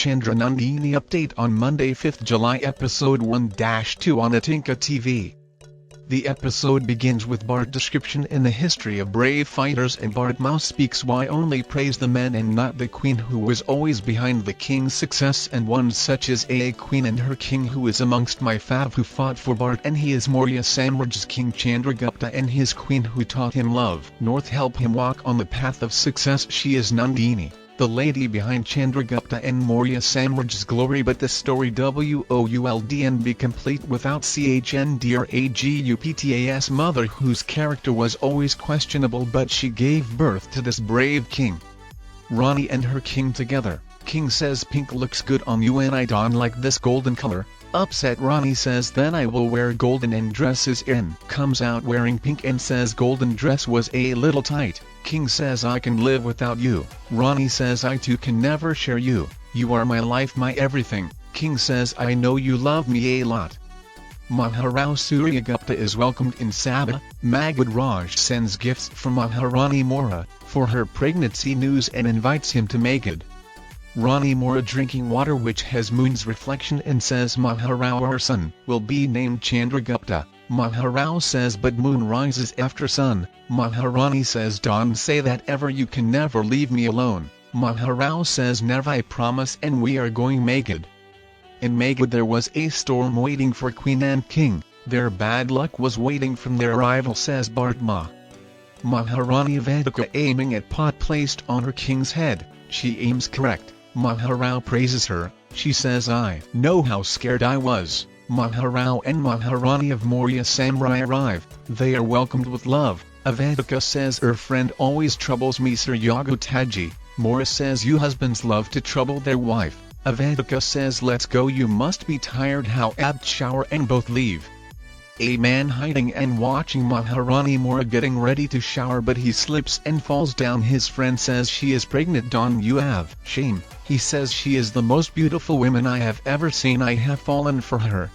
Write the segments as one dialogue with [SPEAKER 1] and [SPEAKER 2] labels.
[SPEAKER 1] Chandra Nandini update on Monday 5th July episode 1-2 on Atinka TV. The episode begins with Bharat description in the history of brave fighters, and Bharat Mao speaks why only praise the men and not the queen who was always behind the king's success, and one such as a queen and her king who is amongst my fav who fought for Bharat, and he is Maurya Samraj's king Chandragupta, and his queen who taught him love north help him walk on the path of success. She is Nandini, the lady behind Chandragupta and Maurya Samraj's glory, but the story wouldn't be complete without Chandragupta's mother, whose character was always questionable, but she gave birth to this brave king. Rani and her king together. King says pink looks good on you and I don't like this golden color. Upset Rani says then I will wear golden and dresses in. Comes out wearing pink and says golden dress was a little tight. King says I can live without you. Rani says I too can never share you. You are my life, my everything. King says I know you love me a lot. Maharao Suryagupta is welcomed in Sabha. Magad Raj sends gifts from Maharani Maura for her pregnancy news and invites him to Magad. Rani Maura drinking water which has moon's reflection and says Maharao our son will be named Chandragupta. Maharao says but moon rises after sun. Maharani says don't say that ever, you can never leave me alone. Maharao says never, I promise, and we are going Magad. In Magad there was a storm waiting for queen and king. Their bad luck was waiting from their arrival, says Bhartma. Maharani Vedika aiming at pot placed on her king's head. She aims correct. Maharao praises her. She says I know how scared I was. Maharao and Maharani of Maurya Samurai arrive. They are welcomed with love. Avedika says her friend always troubles me, Sir Yagotaji. Maura says you husbands love to trouble their wife. Avedika says let's go, you must be tired. How apt shower, and both leave. A man hiding and watching Maharani Maura getting ready to shower, but he slips and falls down. His friend says she is pregnant. Don you have shame. He says she is the most beautiful woman I have ever seen. I have fallen for her.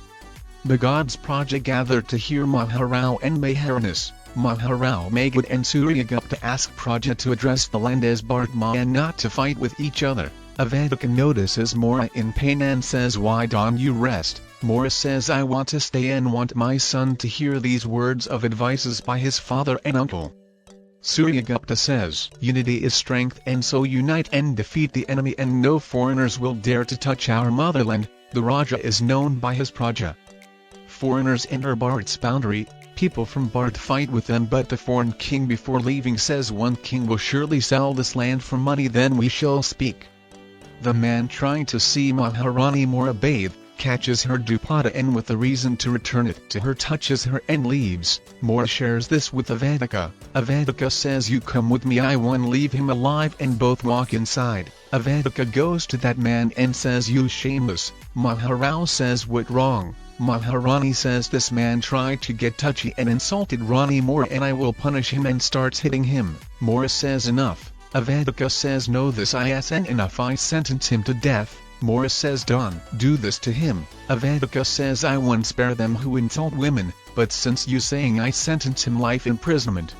[SPEAKER 1] The gods Praja gather to hear Maharao and Maharnis. Maharao Magad and Suryagupta ask Praja to address the land as Bhartma and not to fight with each other. Avedika notices Maura in pain and says why don't you rest? Maura says I want to stay and want my son to hear these words of advices by his father and uncle. Suryagupta says unity is strength, and so unite and defeat the enemy, and no foreigners will dare to touch our motherland. The Raja is known by his Praja. Foreigners enter Bharat's boundary. People from Bharat fight with them, but the foreign king before leaving says one king will surely sell this land for money, then we shall speak. The man trying to see Maharani Maura bathe catches her dupatta and with a reason to return it to her touches her and leaves. Maura shares this with Avedika. Avedika says you come with me, I won't leave him alive, and both walk inside. Avedika goes to that man and says you shameless. Maharao says what wrong? Maharani says this man tried to get touchy and insulted Rani Maura and I will punish him, and starts hitting him. Maura says enough. Avedika says no, this isn't enough, I sentence him to death. Maura says don't do this to him. Avedika says I won't spare them who insult women, but since you saying I sentence him life imprisonment.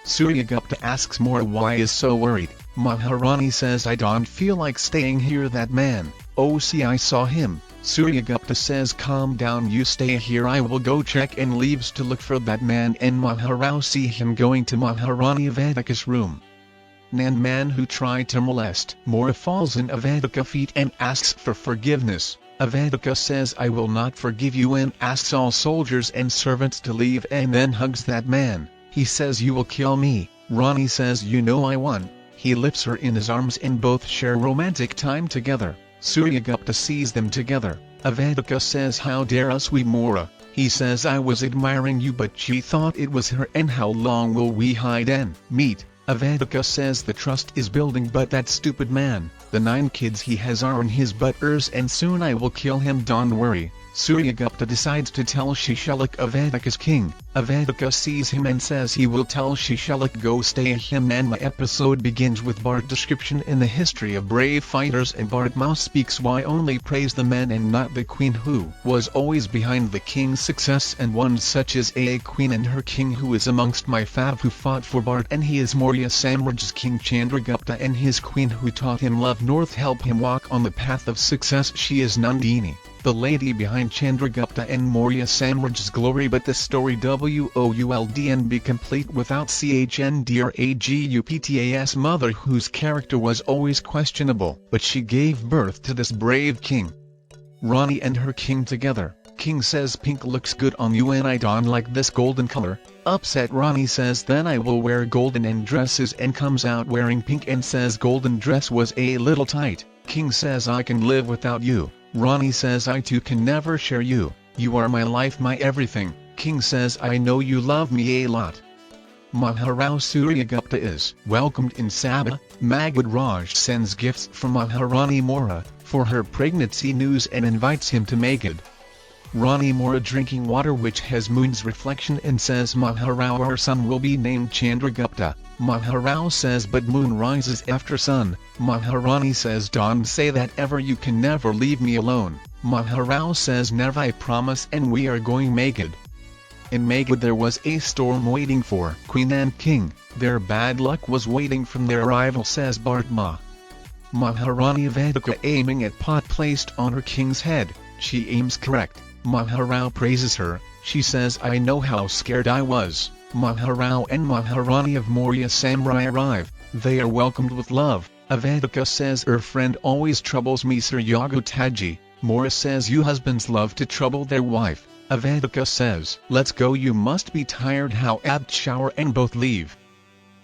[SPEAKER 1] Suryagupta asks Maura why is so worried. Maharani says I don't feel like staying here, that man. Oh see, I saw him. Suryagupta says calm down, you stay here, I will go check, and leaves to look for that man, and Maharao see him going to Maharani Avedika's room. Nan man who tried to molest Maura falls in Avedika feet and asks for forgiveness. Avedika says I will not forgive you and asks all soldiers and servants to leave, and then hugs that man. He says you will kill me. Rani says you know I won. He lifts her in his arms and both share romantic time together. Suryagupta sees them together. Avedika says how dare us we Maura. He says I was admiring you but she thought it was her, and how long will we hide and meet? Avedika says the trust is building, but that stupid man, the 9 kids he has are in his butters and soon I will kill him, don't worry. Suryagupta decides to tell Shishalik Avadika's king. Avadika sees him and says he will tell Shishalik go stay him, and the episode begins with Bharat description in the history of brave fighters, and Bharat Mah speaks why only praise the men and not the queen who was always behind the king's success, and one such as a queen and her king who is amongst my fav who fought for Bharat, and he is Maurya Samraj's king Chandragupta, and his queen who taught him love north help him walk on the path of success. She is Nandini, the lady behind Chandragupta and Maurya Samraj's glory. But the story wouldn't be complete without Chandragupta's mother, whose character was always questionable, but she gave birth to this brave king. Rani and her king together. King says pink looks good on you and I don't like this golden color. Upset, Rani says then I will wear golden and dresses, and comes out wearing pink and says golden dress was a little tight. King says I can live without you. Rani says I too can never share you. You are my life, my everything. King says I know you love me a lot. Maharao Suryagupta is welcomed in Sabha. Magad Raj sends gifts from Maharani Mora for her pregnancy news and invites him to Magad. Rani Mora drinking water which has moon's reflection and says Maharao our son will be named Chandragupta. Maharao says but moon rises after sun. Maharani says don't say that ever, you can never leave me alone. Maharao says never, I promise, and we are going Magad. In Magad there was a storm waiting for Queen and King. Their bad luck was waiting from their arrival, says Bharat Mah. Maharani Avadika aiming at pot placed on her king's head. She aims correct. Maharao praises her. She says I know how scared I was. Maharao and Maharani of Maurya Samurai arrive. They are welcomed with love. Avadika says her friend always troubles me, Sir Yagutaji. Maura says you husbands love to trouble their wife. Avadika says let's go, you must be tired, how apt shower, and both leave.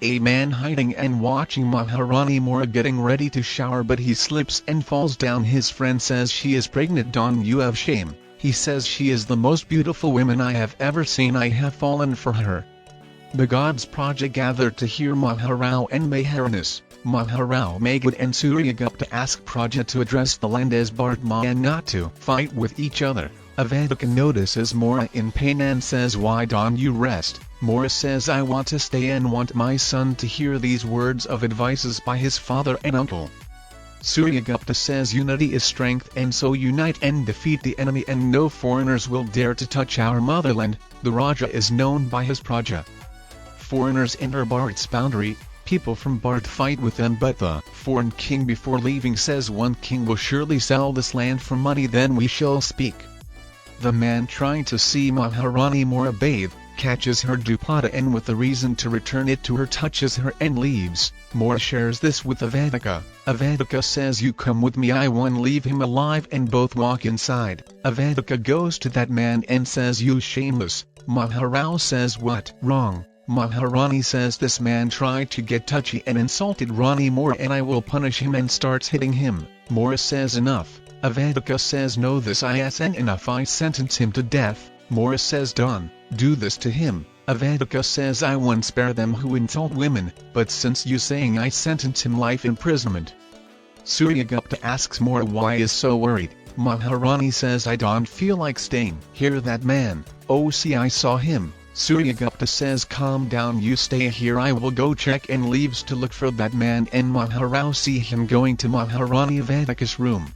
[SPEAKER 1] A man hiding and watching Maharani Mora getting ready to shower, but he slips and falls down. His friend says she is pregnant, don't you have shame? He says she is the most beautiful woman I have ever seen, I have fallen for her. The gods Praja gather to hear Maharao and Maharani's. Maharao Magad and Suryagupta ask Praja to address the land as Bharat Mah and not to fight with each other. Avadika notices Mora in pain and says why don't you rest? Mora says I want to stay and want my son to hear these words of advices by his father and uncle. Suryagupta says unity is strength, and so unite and defeat the enemy, and no foreigners will dare to touch our motherland. The Raja is known by his Praja. Foreigners enter Bharat's boundary. People from Bharat fight with them, but the foreign king before leaving says one king will surely sell this land for money, then we shall speak. The man trying to see Maharani Mora bathe catches her dupatta and with the reason to return it to her touches her and leaves. Mora shares this with Avadika. Avadika says you come with me, I won't leave him alive, and both walk inside. Avadika goes to that man and says you shameless. Maharao says what wrong? Maharani says this man tried to get touchy and insulted Rani Mora and I will punish him, and starts hitting him. Mora says enough. Avadika says no, this isn't enough, I sentence him to death. Mora says done, do this to him. Avadika says I won't spare them who insult women, but since you saying I sentence him life imprisonment. Suryagupta asks Mora why is so worried. Maharani says I don't feel like staying. Hear that man, oh see I saw him. Suryagupta says calm down, you stay here, I will go check, and leaves to look for that man, and Maharao see him going to Maharani Avadika's room.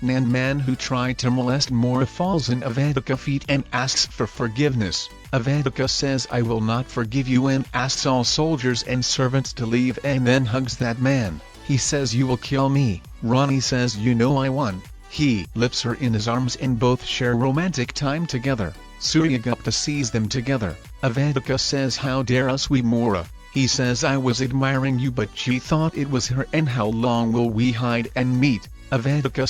[SPEAKER 1] Man who tried to molest Mora falls in Avadika feet and asks for forgiveness. Avadika says I will not forgive you and asks all soldiers and servants to leave, and then hugs that man. He says you will kill me. Rani says you know I won. He lifts her in his arms and both share romantic time together. Suryagupta sees them together. Avadika says how dare us we Mora. He says I was admiring you but she thought it was her, and how long will we hide and meet? Avadika